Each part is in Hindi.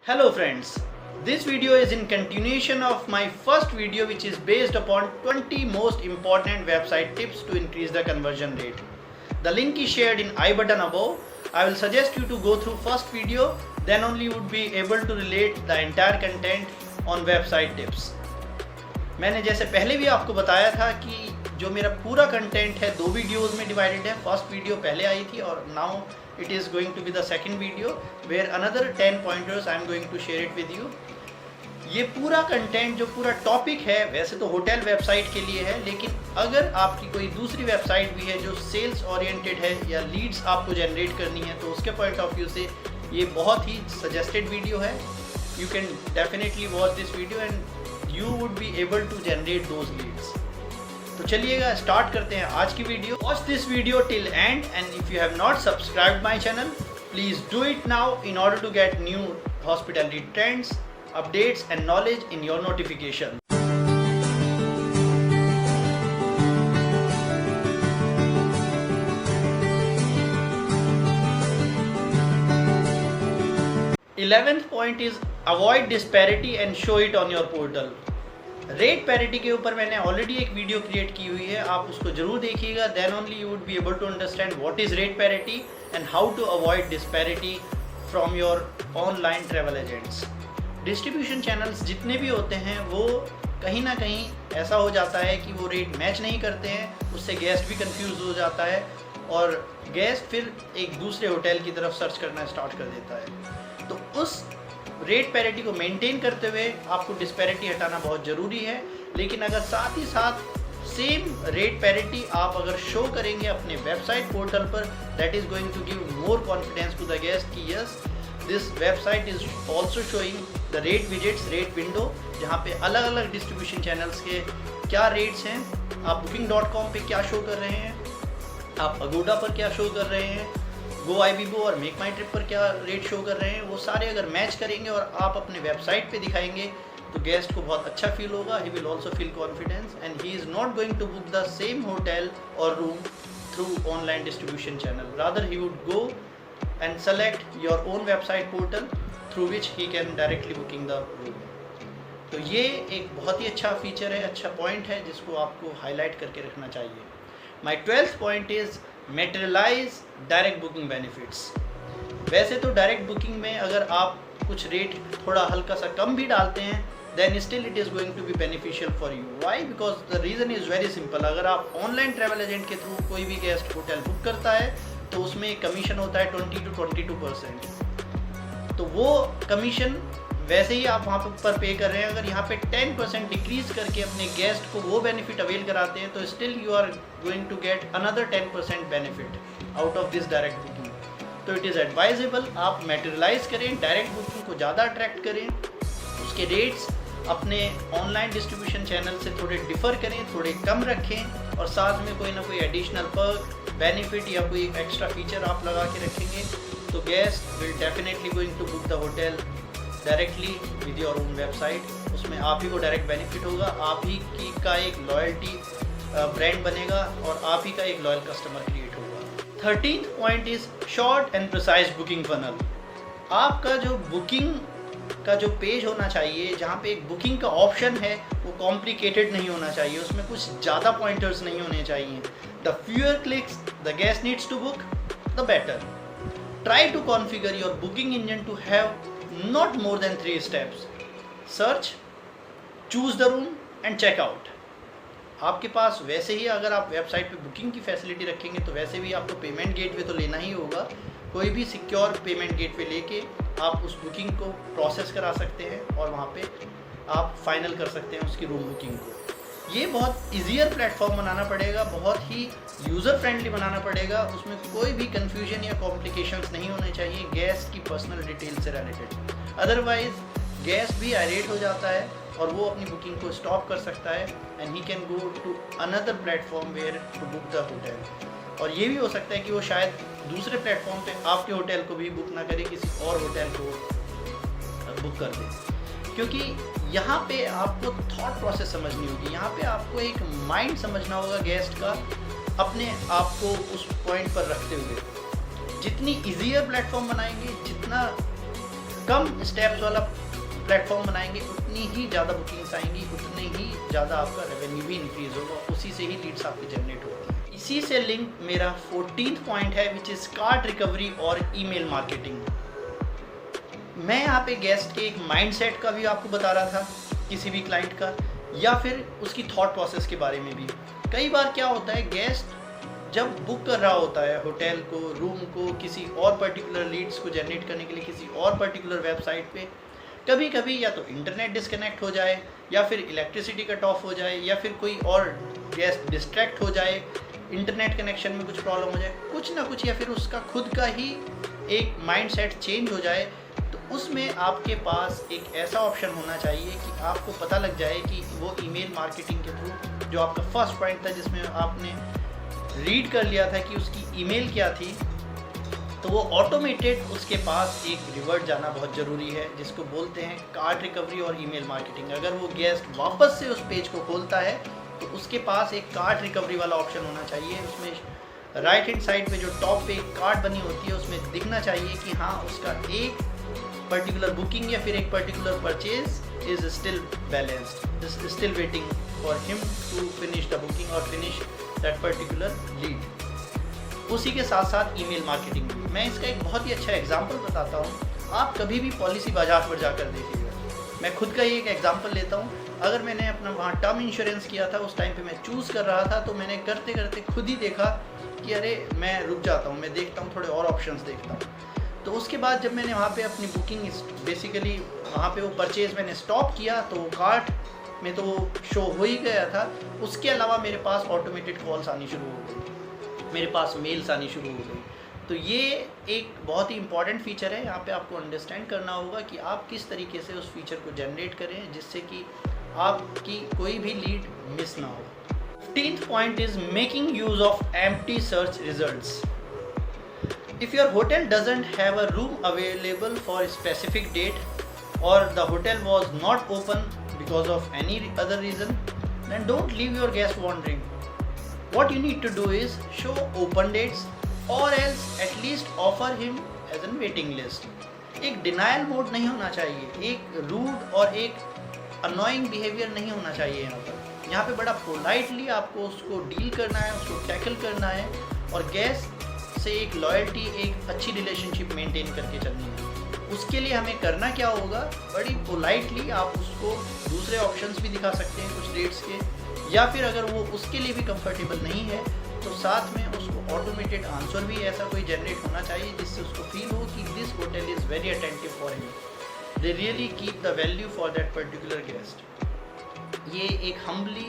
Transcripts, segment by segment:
Hello friends, this video is in continuation of my first video which is based upon 20 most important website tips to increase the conversion rate. The link is shared in I button above. I will suggest you to go through first video, then only you would be able to relate the entire content on website tips. मैंने जैसे पहले भी आपको बताया था कि जो मेरा पूरा कंटेंट है दो वीडियोस में डिवाइडेड है. फर्स्ट वीडियो पहले आई थी और now it is going to be the second video where another 10 pointers I am going to share it with you. ये पूरा कंटेंट जो पूरा टॉपिक है वैसे तो होटल वेबसाइट के लिए है, लेकिन अगर आपकी कोई दूसरी वेबसाइट भी है जो सेल्स ओरिएंटेड है या लीड्स आपको जनरेट करनी है तो उसके पॉइंट ऑफ व्यू से ये बहुत ही सजेस्टेड वीडियो है. You can definitely watch this video and you would be able to generate those leads. तो चलिएगा स्टार्ट करते हैं आज की video. Watch this video till end and if you have not subscribed my channel please do it now in order to get new hospitality trends, updates and knowledge in your notification. Eleventh point is avoid disparity and show it on your portal. Rate parity के ऊपर मैंने ऑलरेडी एक वीडियो क्रिएट की हुई है, आप उसको जरूर देखिएगा. Then only you would be able to understand what is rate parity and how to avoid disparity from your online travel agents. Distribution channels जितने भी होते हैं वो कहीं ना कहीं ऐसा हो जाता है कि वो रेट मैच नहीं करते हैं, उससे गेस्ट भी कंफ्यूज हो जाता है और गेस्ट फिर एक दूसरे होटल की तरफ सर्च करना स्टार्ट कर देता है. तो उस रेट पैरिटी को मेंटेन करते हुए आपको डिस्पैरिटी हटाना बहुत ज़रूरी है. लेकिन अगर साथ ही साथ सेम रेट पैरिटी आप अगर शो करेंगे अपने वेबसाइट पोर्टल पर, that is going to give more confidence to the guest कि yes this website is also showing the rate widgets, rate window, जहाँ पे अलग अलग डिस्ट्रीब्यूशन चैनल्स के क्या रेट्स हैं, आप booking.com पे क्या शो कर रहे हैं, आप अगोडा पर क्या शो कर रहे हैं, GoIbibo और मेक माई ट्रिप पर क्या रेट शो कर रहे हैं, वो सारे अगर मैच करेंगे और आप अपने वेबसाइट पे दिखाएंगे तो गेस्ट को बहुत अच्छा फील होगा. He will also feel confidence and he is not going to book the same hotel और room through online distribution channel. Rather he would go and select your own website portal through which he can directly booking the room. तो ये एक बहुत ही अच्छा फीचर है, अच्छा पॉइंट है जिसको आपको हाईलाइट करके रखना चाहिए. माई 12th point is materialise direct booking benefits. वैसे तो डायरेक्ट बुकिंग में अगर आप कुछ रेट थोड़ा हल्का सा कम भी डालते हैं then still it is going to be beneficial for you. Why? Because the reason is very simple. अगर आप ऑनलाइन ट्रैवल एजेंट के थ्रू कोई भी गेस्ट होटल बुक करता है तो उसमें एक कमीशन होता है 20 to 22%. तो वो कमीशन वैसे ही आप वहाँ पर पे कर रहे हैं. अगर यहाँ पे 10% डिक्रीज करके अपने गेस्ट को वो बेनिफिट अवेल कराते हैं तो still you are going to get another 10% benefit out of this direct booking. तो इट इज़ एडवाइजेबल आप मेटेरियलाइज करें, डायरेक्ट बुकिंग को ज़्यादा अट्रैक्ट करें, उसके रेट्स अपने ऑनलाइन डिस्ट्रीब्यूशन चैनल से थोड़े डिफ़र करें, थोड़े कम रखें और साथ में कोई ना कोई एडिशनल पर्क बेनिफिट या कोई एक्स्ट्रा फीचर आप लगा के रखेंगे तो guest will definitely going to book the hotel directly with your own website. उसमें आप ही को डायरेक्ट बेनिफिट होगा, आप ही की का एक लॉयल्टी ब्रांड बनेगा और आप ही का एक लॉयल कस्टमर क्रिएट होगा. 13th point is short and precise booking funnel. आपका जो बुकिंग का जो पेज होना चाहिए जहाँ पे एक बुकिंग का ऑप्शन है वो कॉम्प्लिकेटेड नहीं होना चाहिए, उसमें कुछ ज़्यादा पॉइंटर्स नहीं होने चाहिए. The fewer clicks the guest needs to book the better. Try to configure your booking engine to have not more than 3 steps: search, choose the room and check out. आपके पास वैसे ही अगर आप वेबसाइट पे बुकिंग की फैसिलिटी रखेंगे तो वैसे भी आपको पेमेंट गेटवे तो लेना ही होगा. कोई भी सिक्योर पेमेंट गेटवे लेके आप उस बुकिंग को प्रोसेस करा सकते हैं और वहाँ पे आप फाइनल कर सकते हैं उसकी रूम बुकिंग को. ये बहुत ईजियर प्लेटफॉर्म बनाना पड़ेगा, बहुत ही यूज़र फ्रेंडली बनाना पड़ेगा. उसमें कोई भी कन्फ्यूजन या कॉम्प्लिकेशंस नहीं होने चाहिए गेस्ट की पर्सनल डिटेल से रिलेटेड. अदरवाइज गेस्ट भी आयरेट हो जाता है और वो अपनी बुकिंग को स्टॉप कर सकता है and he can go to another platform where to book the hotel. और ये भी हो सकता है कि वो शायद दूसरे प्लेटफॉर्म पे आपके होटल को भी बुक ना करे, किसी और होटल को बुक कर दे. क्योंकि यहाँ पे आपको थॉट प्रोसेस समझनी होगी, यहाँ पे आपको एक माइंड समझना होगा गेस्ट का अपने आप को उस पॉइंट पर रखते हुए. जितनी ईजियर प्लेटफॉर्म बनाएंगे, जितना कम स्टेप्स वाला प्लेटफॉर्म बनाएंगे उतनी ही ज़्यादा बुकिंग्स आएंगी, उतने ही ज़्यादा आपका रेवेन्यू भी इंक्रीज होगा, उसी से ही लीड्स आपकी जनरेट होती है। इसी से लिंक मेरा 14th पॉइंट है विच इज़ कार्ट रिकवरी और ईमेल मार्केटिंग। मैं यहाँ पे गेस्ट के एक माइंडसेट का भी आपको बता रहा था, किसी भी क्लाइंट का, या फिर उसकी थॉट प्रोसेस के बारे में भी। कई बार क्या होता है, गेस्ट जब बुक कर रहा होता है होटल को, रूम को, किसी और पर्टिकुलर लीड्स को जनरेट करने के लिए किसी और पर्टिकुलर वेबसाइट पे, कभी कभी या तो इंटरनेट डिस्कनेक्ट हो जाए, या फिर इलेक्ट्रिसिटी कट ऑफ हो जाए, या फिर कोई और गेस्ट डिस्ट्रैक्ट हो जाए, इंटरनेट कनेक्शन में कुछ प्रॉब्लम हो जाए, कुछ ना कुछ, या फिर उसका खुद का ही एक माइंडसेट चेंज हो जाए, तो उसमें आपके पास एक ऐसा ऑप्शन होना चाहिए कि आपको पता लग जाए कि वो ईमेल मार्केटिंग के थ्रू, जो आपका फर्स्ट पॉइंट था जिसमें आपने रीड कर लिया था कि उसकी ईमेल क्या थी, तो वो ऑटोमेटेड उसके पास एक रिवर्ट जाना बहुत ज़रूरी है, जिसको बोलते हैं कार्ट रिकवरी और ईमेल मार्केटिंग। अगर वो गेस्ट वापस से उस पेज को खोलता है तो उसके पास एक कार्ट रिकवरी वाला ऑप्शन होना चाहिए। उसमें राइट हैंड साइड पे जो टॉप पे एक कार्ट बनी होती है उसमें दिखना चाहिए कि हाँ, उसका एक पर्टिकुलर बुकिंग या फिर एक particular purchase is still balanced, is still waiting for him to finish the booking और फिनिश दैट पर्टिकुलर लीड। उसी के साथ साथ ईमेल मार्केटिंग भी। मैं इसका एक बहुत ही अच्छा एग्जांपल बताता हूँ। आप कभी भी पॉलिसी बाजार पर जाकर देखिएगा, मैं खुद का ही एक एग्जांपल लेता हूँ। अगर मैंने अपना वहाँ टर्म इंश्योरेंस किया था, उस टाइम पे मैं चूज़ कर रहा था, तो मैंने करते करते खुद ही देखा कि अरे मैं रुक जाता हूँ, मैं देखता हूँ, थोड़े और ऑप्शंस देखता हूँ। तो उसके बाद जब मैंने वहाँ पे अपनी बुकिंग बेसिकली वहाँ पे वो परचेज़ मैंने स्टॉप किया, तो कार्ट में तो शो हो ही गया था। उसके अलावा मेरे पास ऑटोमेटेड कॉल्स आनी शुरू हो गई, मेरे पास मेल्स आनी शुरू हो गई। तो ये एक बहुत ही इंपॉर्टेंट फीचर है। यहाँ पे आपको अंडरस्टैंड करना होगा कि आप किस तरीके से उस फीचर को जनरेट करें जिससे कि आपकी कोई भी लीड मिस ना हो। 15th point is making use of empty search results. If your hotel doesn't have a room available for a specific date or the hotel was not open because of any other reason, then don't leave your guest wondering. What you need to do is show open dates or else at least offer him as a waiting list. एक डिनायल मोड नहीं होना चाहिए, एक रूड और एक अनोइंग बिहेवियर नहीं होना चाहिए। यहाँ पे बड़ा पोलाइटली आपको उसको डील करना है, उसको टैकल करना है और गेस्ट से एक लॉयल्टी, एक अच्छी रिलेशनशिप मेंटेन करके चलनी है। उसके लिए हमें करना क्या होगा, बड़ी पोलाइटली आप उसको दूसरे ऑप्शंस भी दिखा सकते हैं कुछ डेट्स के, या फिर अगर वो उसके लिए भी कंफर्टेबल नहीं है तो साथ में उसको ऑटोमेटेड आंसर भी ऐसा कोई जनरेट होना चाहिए जिससे उसको फील हो कि this hotel is very attentive for him, they really keep the value for that particular guest. ये एक हम्बली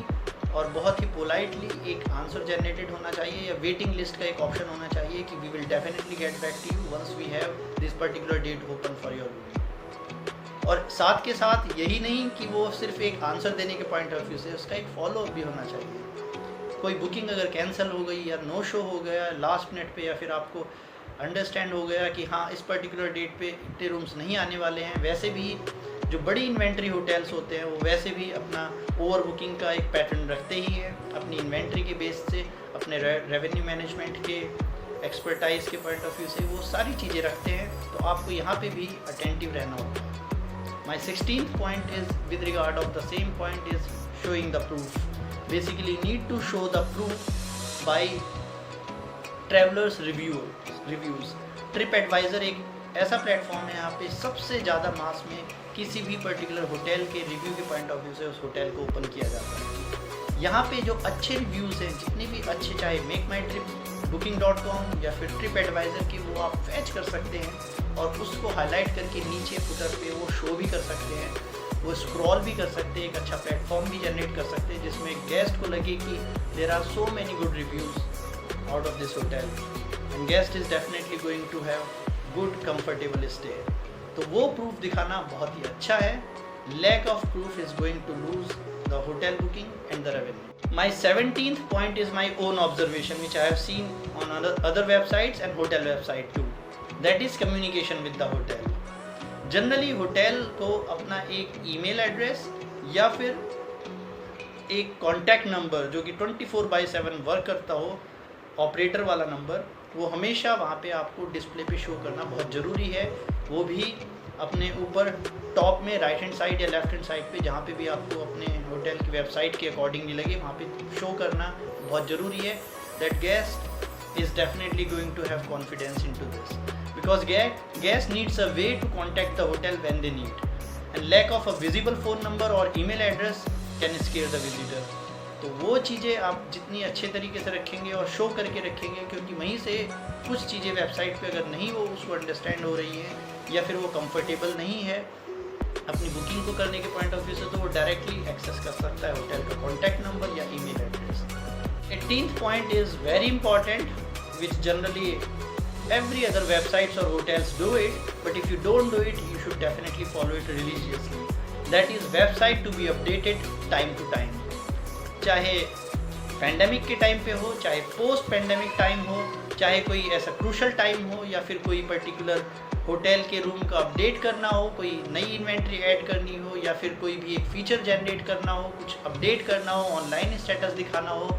और बहुत ही पोलाइटली एक आंसर जनरेटेड होना चाहिए, या वेटिंग लिस्ट का एक ऑप्शन होना चाहिए कि we will definitely get back to you once we have this particular date open for your room. और साथ के साथ यही नहीं कि वो सिर्फ एक आंसर देने के पॉइंट ऑफ व्यू से, उसका एक फॉलोअप भी होना चाहिए। कोई बुकिंग अगर कैंसिल हो गई या नो शो हो गया लास्ट मिनट पे, या फिर आपको अंडरस्टैंड हो गया कि हाँ इस पर्टिकुलर डेट पे इतने रूम्स नहीं आने वाले हैं, वैसे भी जो बड़ी इन्वेंट्री होटल्स होते हैं वो वैसे भी अपना ओवर बुकिंग का एक पैटर्न रखते ही है अपनी इन्वेंट्री के बेस से, अपने रेवेन्यू मैनेजमेंट के एक्सपर्टाइज के पॉइंट ऑफ व्यू से वो सारी चीज़ें रखते हैं। तो आपको यहाँ पे भी अटेंटिव रहना होगा। माई 16th point is with regard of the same point is showing the proof. Basically need to show the proof by travelers reviews. TripAdvisor एक ऐसा प्लेटफॉर्म है, यहाँ पे सबसे ज़्यादा मास में किसी भी पर्टिकुलर होटल के रिव्यू के पॉइंट ऑफ व्यू से उस होटल को ओपन किया जाता है। यहाँ पे जो अच्छे रिव्यूज़ हैं, जितने भी अच्छे, चाहे मेक माई ट्रिप, booking.com या फिर TripAdvisor के, वो आप फैच कर सकते हैं और उसको हाईलाइट करके नीचे फुटर पे वो शो भी कर सकते हैं, वो स्क्रॉल भी कर सकते हैं, एक अच्छा प्लेटफॉर्म भी जनरेट कर सकते हैं जिसमें गेस्ट को लगे कि there are so many good reviews out of this hotel and guest is definitely going to have good comfortable stay. तो वो प्रूफ दिखाना बहुत ही अच्छा है। Lack of proof is going to lose the hotel booking and the revenue. My 17th point is my own observation which I have seen on other websites and hotel website too. That is communication with the hotel. Generally hotel को अपना एक ईमेल एड्रेस या फिर एक कॉन्टैक्ट नंबर जो कि 24/7 वर्क करता हो, ऑपरेटर वाला नंबर, वो हमेशा वहाँ पे आपको डिस्प्ले पे शो करना बहुत ज़रूरी है, वो भी अपने ऊपर टॉप में राइट हैंड साइड या लेफ्ट हैंड साइड पे जहाँ पे भी आपको अपने होटल की वेबसाइट के अकॉर्डिंगली लगे वहाँ पे शो करना बहुत ज़रूरी है that guest is definitely going to have confidence in to this because guest needs a way to contact the hotel when they need and lack of a visible phone number और email address can scare the visitor. तो वो चीज़ें आप जितनी अच्छे तरीके से रखेंगे और शो करके रखेंगे, क्योंकि वहीं से कुछ चीज़ें वेबसाइट पे अगर नहीं वो उसको अंडरस्टैंड हो रही है या फिर वो कंफर्टेबल नहीं है अपनी बुकिंग को करने के पॉइंट ऑफ व्यू से, तो वो डायरेक्टली एक्सेस कर सकता है होटल का कॉन्टैक्ट नंबर या email address. 18th point is very important which generally every other websites or hotels do it, but if you don't do it you should definitely follow it religiously. That is website to be updated time to time, चाहे पैंडेमिक के टाइम पे हो, चाहे पोस्ट पैंडेमिक टाइम हो, चाहे कोई ऐसा क्रूशल टाइम हो या फिर कोई पर्टिकुलर होटल के रूम का अपडेट करना हो, कोई नई इन्वेंट्री ऐड करनी हो या फिर कोई भी एक फीचर जनरेट करना हो, कुछ अपडेट करना हो, ऑनलाइन स्टेटस दिखाना हो,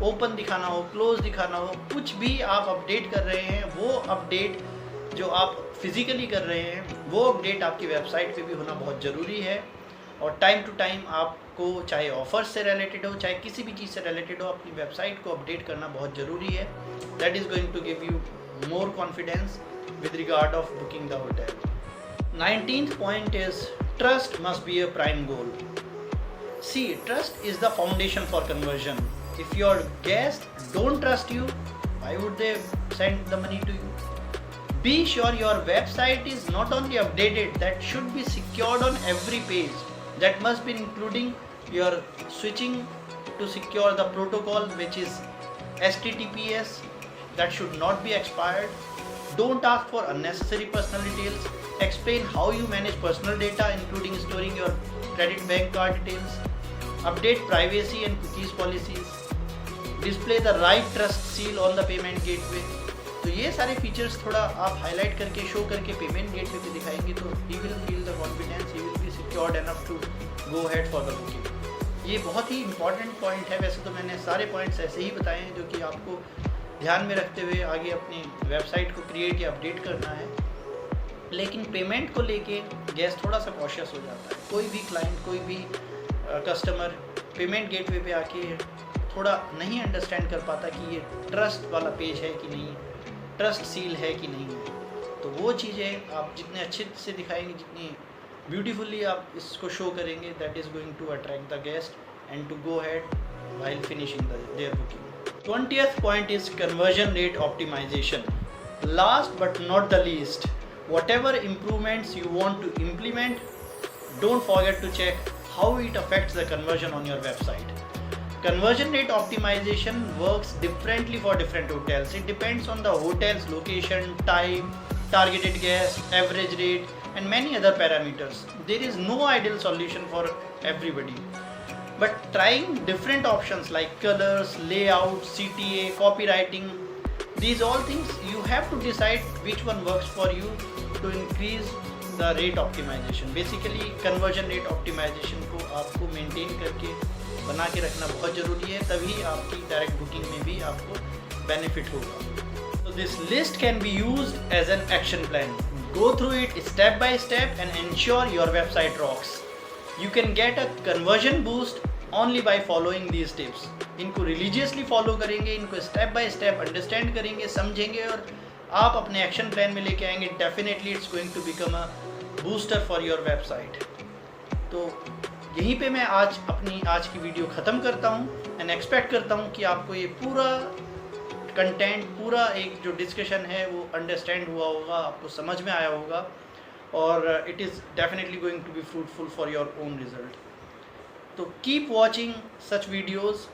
ओपन दिखाना हो, क्लोज दिखाना हो, कुछ भी आप अपडेट कर रहे हैं, वो अपडेट जो आप फिज़िकली कर रहे हैं वो अपडेट आपकी वेबसाइट पे भी होना बहुत ज़रूरी है। और टाइम टू टाइम आपको चाहे ऑफर्स से रिलेटेड हो चाहे किसी भी चीज़ से रिलेटेड हो अपनी वेबसाइट को अपडेट करना बहुत ज़रूरी है। That is going to give you more confidence with regard of booking the hotel. 19th point is trust must be a prime goal. See, trust is the foundation for conversion. If your guests don't trust you, why would they send the money to you? Be sure your website is not only updated, that should be secured on every page. That must be including your switching to secure the protocol, which is HTTPS. That should not be expired. Don't ask for unnecessary personal details. Explain how you manage personal data, including storing your credit bank card details. Update privacy and cookies policies. Display the right trust seal on the payment gateway. तो ये सारे फीचर्स थोड़ा आप हाईलाइट करके शो करके पेमेंट गेटवे पे दिखाएंगे तो he will feel the confidence, he will be secured enough to go ahead for the booking. ये बहुत ही इंपॉर्टेंट पॉइंट है। वैसे तो मैंने सारे पॉइंट्स ऐसे ही बताए हैं जो कि आपको ध्यान में रखते हुए आगे अपनी वेबसाइट को क्रिएट या अपडेट करना है, लेकिन पेमेंट को लेके गेस्ट थोड़ा सा कॉशियस हो जाता है। कोई भी क्लाइंट, कोई भी कस्टमर पेमेंट गेटवे पे आके थोड़ा नहीं अंडरस्टैंड कर पाता कि ये ट्रस्ट वाला पेज है कि नहीं, ट्रस्ट सील है कि नहीं है। तो वो चीज़ें आप जितने अच्छे से दिखाएंगे, जितनी ब्यूटीफुली आप इसको शो करेंगे, that is going to attract the guest and to go ahead while finishing their booking. 20th point is conversion rate optimization. Last but not the least, whatever improvements you want to implement, don't forget to check how it affects the conversion on your website. Conversion rate optimization works differently for different hotels. It depends on the hotel's location, time, targeted guest, average rate, and many other parameters. There is no ideal solution for everybody. But trying different options like colors, layout, CTA, copywriting, these all things you have to decide which one works for you to increase the rate optimization. Basically conversion rate optimization को आपको maintain करके बना के रखना बहुत ज़रूरी है, तभी आपकी डायरेक्ट बुकिंग में भी आपको बेनिफिट होगा। So this list can be used as an action plan. Go through it step by step and ensure your website rocks. You can get a conversion boost only by following these tips. इनको religiously follow करेंगे, इनको step by step understand करेंगे, समझेंगे और आप अपने action plan में लेके आएंगे, definitely it's going to become a booster for your website. तो यहीं पे मैं आज की वीडियो ख़त्म करता हूँ एंड एक्सपेक्ट करता हूँ कि आपको ये पूरा कंटेंट, पूरा एक जो डिस्कशन है वो अंडरस्टैंड हुआ होगा, आपको समझ में आया होगा और it is definitely going to be fruitful for your own result. तो keep watching such videos,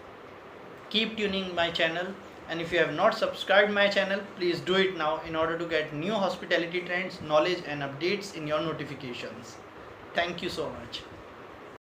keep tuning my channel, and if you have not subscribed my channel, please do it now in order to get new hospitality trends, knowledge and updates in your notifications. Thank you so much.